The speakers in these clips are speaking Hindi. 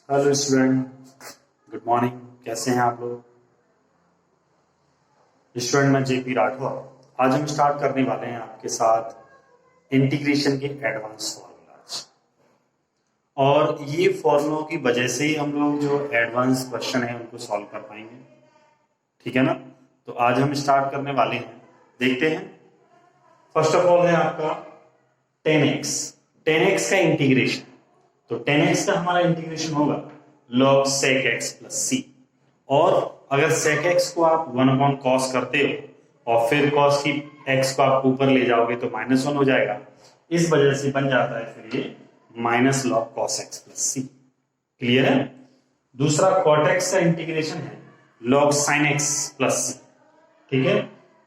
Hello student, good morning. कैसे हैं आप लोग? स्टूडेंट, मैं जेपी राठौर। आज हम स्टार्ट करने वाले हैं आपके साथ इंटीग्रेशन के एडवांस फॉर्मूलाज। और ये फॉर्मूलों की वजह से ही हम लोग जो एडवांस क्वेश्चन है उनको सॉल्व कर पाएंगे। ठीक है ना? तो आज हम स्टार्ट करने वाले हैं, देखते हैं। फर्स्ट ऑफ ऑल है आपका 10x। 10x का इंटीग्रेशन, तो 10x का हमारा इंटीग्रेशन होगा log sec x plus C. और अगर sec x को आप 1 cos करते हो और फिर cos की x को आप ऊपर ले जाओगे तो -1 हो जाएगा। इस वजह से बन जाता है फिर ये minus log cos x plus C. Clear है? दूसरा cot x का इंटीग्रेशन है log sin x plus C. ठीक है?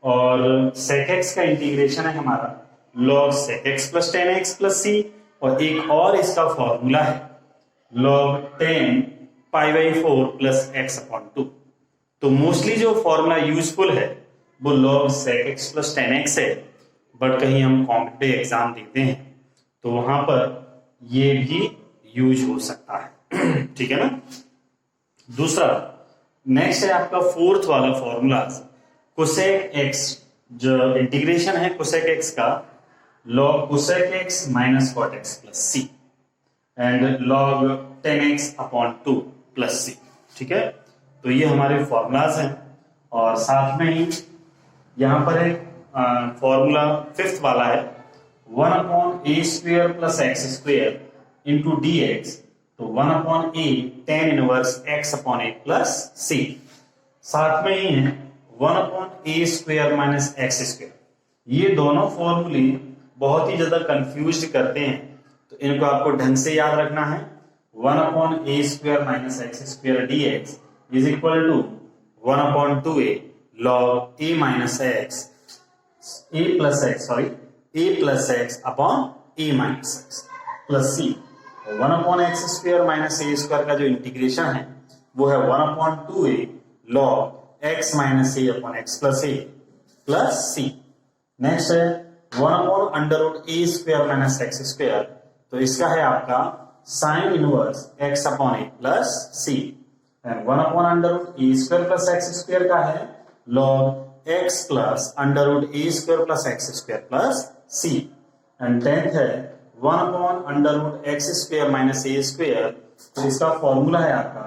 और sec x का इंटीग्रेशन है हमारा log sec x plus 10x plus C. और एक और इसका फॉर्मूला है log 10 pi by 4 plus x upon 2। तो मोस्टली जो फॉर्मूला यूजफुल है वो log sec x plus 10x है, बट कहीं हम कॉम्पिटिटिव एग्जाम देते हैं तो वहां पर ये भी यूज हो सकता है। ठीक है ना? दूसरा नेक्स्ट है आपका फोर्थ वाला फॉर्मूला कोसेक एक्स। जो इंटीग्रेशन है कोसेक एक्स का log cosec x minus cot x plus C and log 10x upon 2 plus C. ठीक है? तो ये हमारे फॉर्मूलाज हैं। और साथ में ही यहां पर एक फॉर्मूला फिफ्थ वाला है 1 upon a square plus x square into d x. तो 1 upon a tan inverse x upon a plus C. साथ में ही है 1 upon a square minus x square. ये दोनों फॉर्मूले बहुत ही ज्यादा कंफ्यूज करते हैं, तो इनको आपको ढंग से याद रखना है। 1 upon a square minus x square d x is equal to 1 upon 2a log a minus x a plus x upon a minus x plus C. 1 upon x square minus a square का जो इंटीग्रेशन है वो है 1 upon 2a log x minus a upon x plus a plus C. Next है 1 upon under root a square minus x square. तो इसका है आपका sine inverse x upon a plus C. And 1 upon under root a square plus x square का है log x plus under root a square plus x square plus C. And 10th है 1 upon under root x square minus a square. तो इसका फॉर्मूला है आपका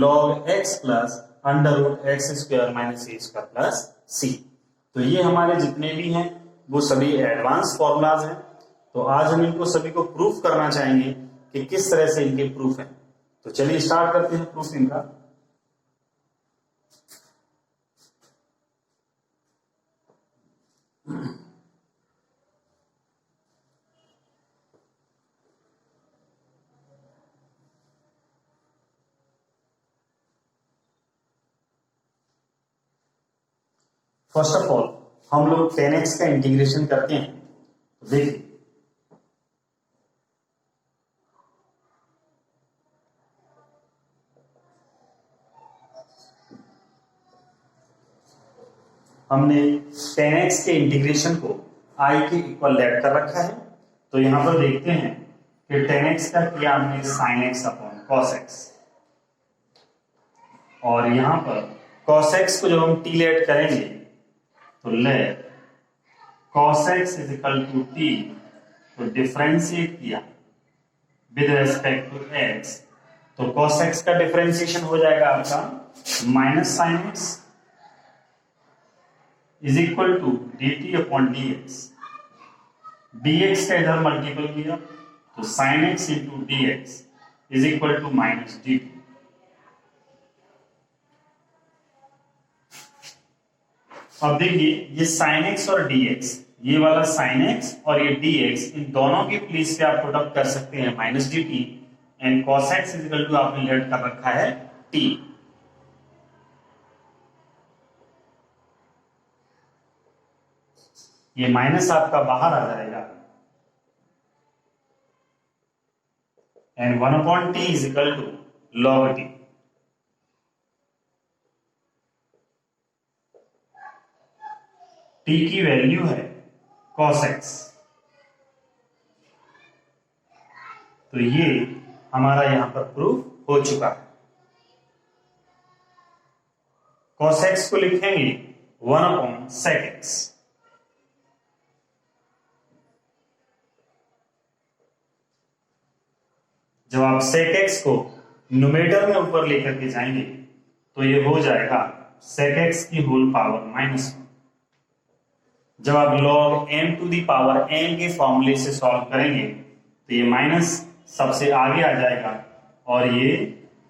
log x plus under root x square minus a square plus C. तो ये हमारे जितने भी हैं वो सभी एडवांस फॉर्मूलाज हैं। तो आज हम इनको सभी को प्रूफ करना चाहेंगे कि किस तरह से इनके प्रूफ हैं। तो चलिए स्टार्ट करते हैं प्रूफ इनका। फर्स्ट ऑफ ऑल हम लोग 10x का इंटीग्रेशन करते हैं। तो देखिए हमने 10x के इंटीग्रेशन को i के इक्वल लेट कर रखा है। तो यहां पर देखते हैं कि 10x का किया हमने sin x upon cos x। और यहां पर cos x को जब हम t लेट करेंगे तो let cos x is equal to t। तो डिफरेंशिएट किया विद रेस्पेक्ट टू x, तो cos x का डिफरेंशिएशन हो जाएगा आपका minus sin x is equal to dt upon dx। dx का इधर मल्टीपल किया तो sin x into dx is equal to minus dt। अब देखिए ये sin x और dx, ये वाला sin x और ये dx, इन दोनों की प्लेस पे आप पुट अप कर सकते हैं minus dt। And cos x is equal to आपने लेट कर रखा है t। ये माइनस आपका बाहर आ जाएगा and 1 upon T is equal to log t। t की वैल्यू है cos x। तो ये हमारा यहां पर प्रूफ हो चुका है। cos x को लिखेंगे 1/sec x। जब आप sec x को न्यूमरेटर में ऊपर लेकर के जाएंगे तो ये हो जाएगा sec x की होल पावर -1। जब आप log m to the power n के फॉर्मूले से सॉल्व करेंगे तो ये माइनस सबसे आगे आ जाएगा और ये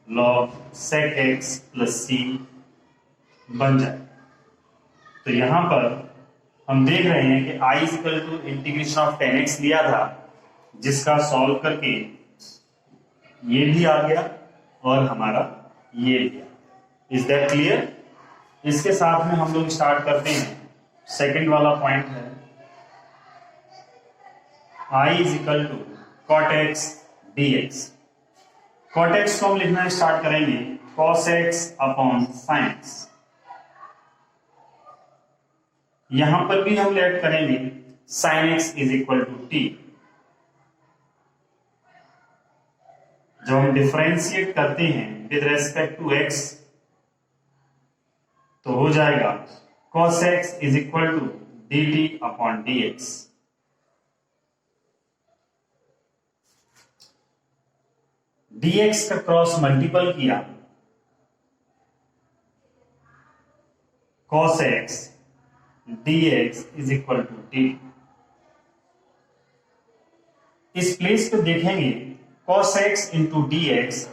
log sec x plus c बन जाएगा। तो यहां पर हम देख रहे हैं कि i equal to integration of 10x लिया था, जिसका सॉल्व करके ये भी आ गया और हमारा ये भी आ। Is that clear? इसके साथ में हम लोग स्टार्ट करते हैं। सेकंड वाला पॉइंट है i is equal to cot x dx। cot x को हम लिखना स्टार्ट करेंगे cos x upon sin x। यहां पर भी हम लेट करेंगे sin x is equal to t। जब हम डिफरेंशिएट करते हैं विद रेस्पेक्ट टू x तो हो जाएगा cos x is equal to dt upon dx। dx का क्रॉस मल्टीपल किया cos x dx is equal to dt। इस प्लेस पे देखेंगे cos x इंटू dx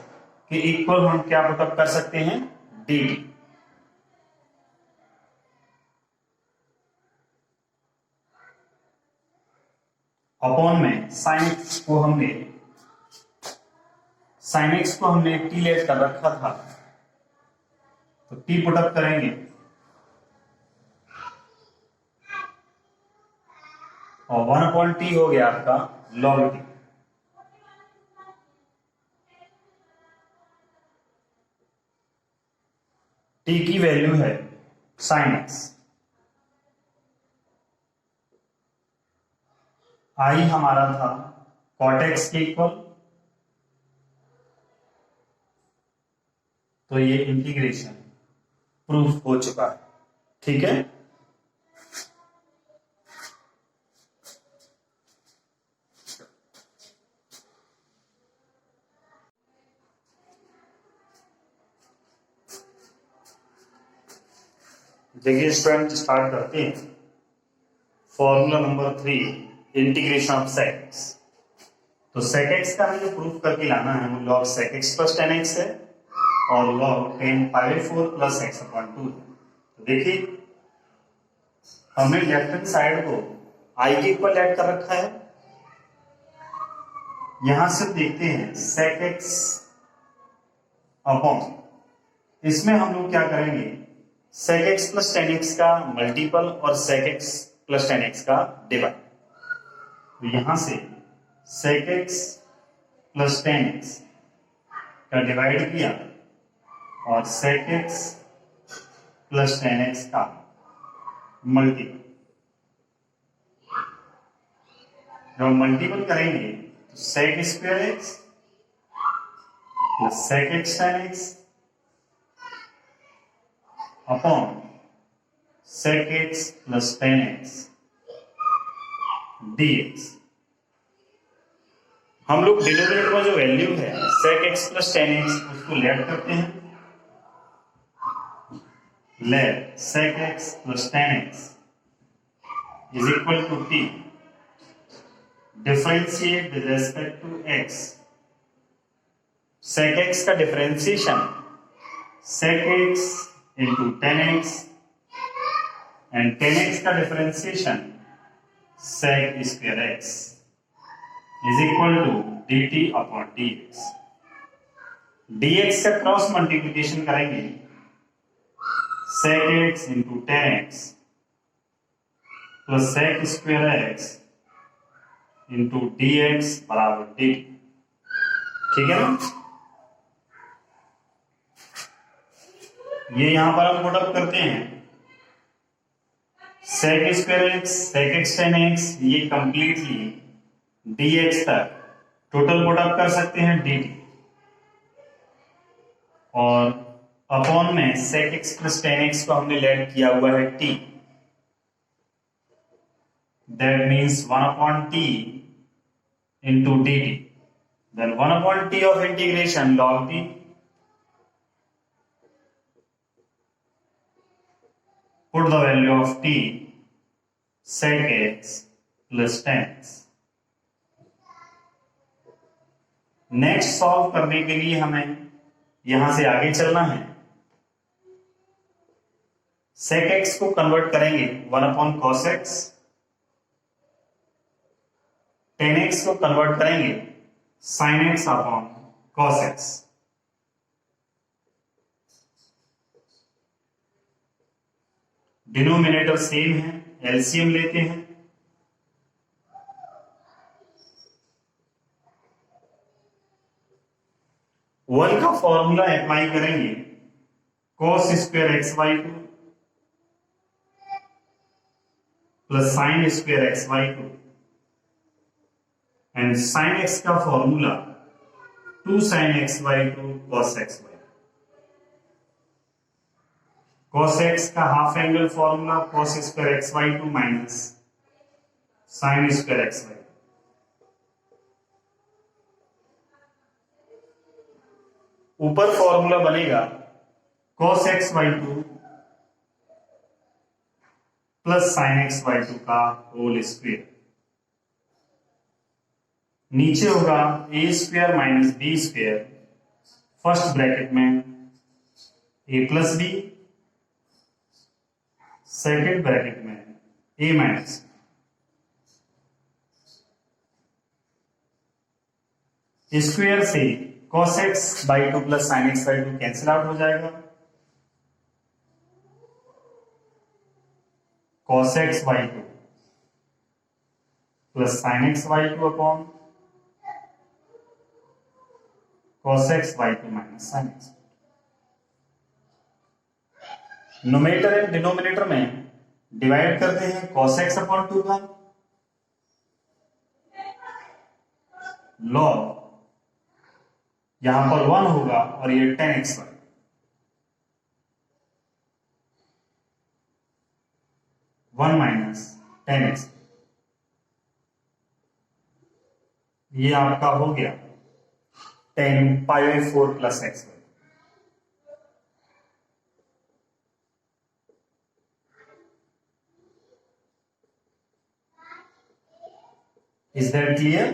के इक्वल हम क्या पुटअप कर सकते हैं dt। अपॉन में sin x को हमने t लेट कर रखा था तो t पुटअप करेंगे और 1/t हो गया आपका log t। t की वैल्यू है sin x। i हमारा था cot x के इक्वल, तो ये इंटीग्रेशन प्रूफ हो चुका है। ठीक है, देखिए स्टूडेंट स्टार्ट करते हैं। Formula number 3 integration of sec x। तो sec x का हमें जो प्रूफ करके लाना है वो log sec x plus 10x है और log 10⁴ प्लस x अपॉन 2 है। तो देखिए हमने लेफ्ट हैंड साइड को i के इक्वल ऐड कर रखा है। यहां से देखते हैं sec x अपॉन, इसमें हम लोग क्या करेंगे sec x प्लस 10x का मल्टीपल और sec x प्लस 10x का डिवाइड। तो यहां से sec x प्लस 10x का डिवाइड किया और sec x प्लस 10x का मल्टीपल। जब हम मल्टीपल करेंगे तो sec square x plus sec x tan x upon sec x plus 10x dx। हम लोग डिनोमिनेटर में जो वैल्यू है sec x प्लस 10x उसको लेट करते हैं। Let sec x plus 10x is equal to t। Differentiate with respect to x। sec x का differentiation sec x into 10x and 10x का differentiation sec square x is equal to dt upon dx। dx का क्रॉस मल्टीप्लिकेशन करेंगे sec x into 10x plus sec square x into dx बराबर dt। ठीक है ना, ये यहां पर हम पुटअप करते हैं sec square x sec x tan x, ये कंप्लीटली dx तक टोटल पुटअप कर सकते हैं dt। और अपॉन में sec x plus ten x को हमने लेट किया हुआ है t, that means 1/t into dt, then 1/t of integration log t, put the value of t sec x plus tan x। Next solve करने के लिए हमें यहां से आगे चलना है। sec x को कन्वर्ट करेंगे 1/cos x, tan x को कन्वर्ट करेंगे sin x upon cos x। Denominator same है, एलसीएम लेते हैं। वन का फॉर्मूला अप्लाई करेंगे cos square x by two plus sine square x by two, and sine x का formula 2 sin x by two cos x by two. cos x का half angle formula cos square x by two minus sine square x by two. ऊपर फॉर्मूला बनेगा cos x by two plus sine x by two का होल स्क्वायर, नीचे होगा a square minus b square, first bracket में a plus b, second bracket में ए माइनस। स्क्वायर से cos x by two plus sine x by two cancel out हो जाएगा, cos x by two plus sine x by two upon cos x by two minus sine x. Numerator and denominator में डिवाइड करते हैं cos x अपॉन टू का लॉग, यहां पर 1 होगा और ये tan x by, one minus tan x, ये आपका हो गया tan pi by 4 plus x. Is that clear?